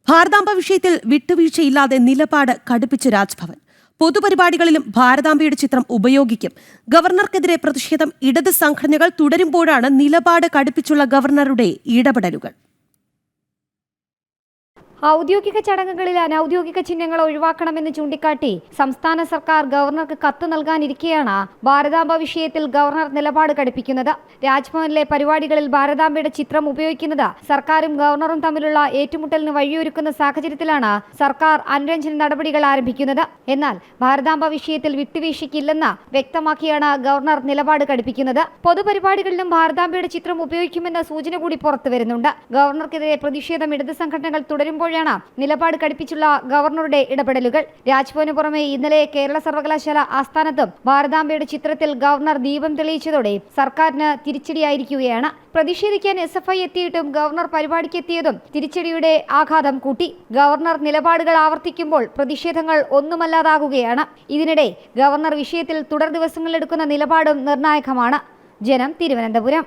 ഭാരതാംബ വിഷയത്തിൽ വിട്ടുവീഴ്ചയില്ലാതെ നിലപാട് കടുപ്പിച്ച് രാജ്ഭവൻ. പൊതുപരിപാടികളിലും ഭാരതാംബയുടെ ചിത്രം ഉപയോഗിക്കും. ഗവർണർക്കെതിരെ പ്രതിഷേധം ഇടത് സംഘടനകൾ തുടരുമ്പോഴാണ് നിലപാട് കടുപ്പിച്ചുള്ള ഗവർണറുടെ ഇടപെടലുകൾ. ഔദ്യോഗിക ചടങ്ങുകളിൽ അനൌദ്യോഗിക ചിഹ്നങ്ങൾ ഒഴിവാക്കണമെന്ന് ചൂണ്ടിക്കാട്ടി സംസ്ഥാന സർക്കാർ ഗവർണർക്ക് കത്ത് നൽകാനിരിക്കെയാണ് ഭാരതാംബ വിഷയത്തിൽ ഗവർണർ നിലപാട് കടുപ്പിക്കുന്നത്. രാജ്ഭവനിലെ പരിപാടികളിൽ ഭാരതാംബയുടെ ചിത്രം ഉപയോഗിക്കുന്നത് സർക്കാരും ഗവർണറും തമ്മിലുള്ള ഏറ്റുമുട്ടലിന് വഴിയൊരുക്കുന്ന സാഹചര്യത്തിലാണ് സർക്കാർ അനുരഞ്ജന നടപടികൾ ആരംഭിക്കുന്നത്. എന്നാൽ ഭാരതാംബ വിഷയത്തിൽ വിട്ടുവീഴ്ചയ്ക്കില്ലെന്ന് വ്യക്തമാക്കിയാണ് ഗവർണർ നിലപാട് കടുപ്പിക്കുന്നത്. പൊതുപരിപാടികളിലും ഭാരതാംബയുടെ ചിത്രം ഉപയോഗിക്കുമെന്ന സൂചന കൂടി പുറത്തുവരുന്നുണ്ട്. ഗവർണർക്കെതിരെ പ്രതിഷേധം ഇടത് സംഘടനകൾ തുടരുമ്പോൾ നിലപാട് കടുപ്പിച്ചുള്ള ഗവർണറുടെ ഇടപെടലുകൾ. രാജ്ഭവന് പുറമെ ഇന്നലെ കേരള സർവകലാശാല ആസ്ഥാനത്തും ഭാരതാംബയുടെ ചിത്രത്തിൽ ഗവർണർ ദീപം തെളിയിച്ചതോടെ സർക്കാരിന് തിരിച്ചടിയായിരിക്കുകയാണ്. പ്രതിഷേധിക്കാൻ SFI എത്തിയിട്ടും ഗവർണർ പരിപാടിക്ക് എത്തിയതും തിരിച്ചടിയുടെ ആഘാതം കൂട്ടി. ഗവർണർ നിലപാടുകൾ ആവർത്തിക്കുമ്പോൾ പ്രതിഷേധങ്ങൾ ഒന്നുമല്ലാതാകുകയാണ്. ഇതിനിടെ ഗവർണർ വിഷയത്തിൽ തുടർ ദിവസങ്ങളിലെടുക്കുന്ന നിലപാടും നിർണായകമാണ്. ജനം, തിരുവനന്തപുരം.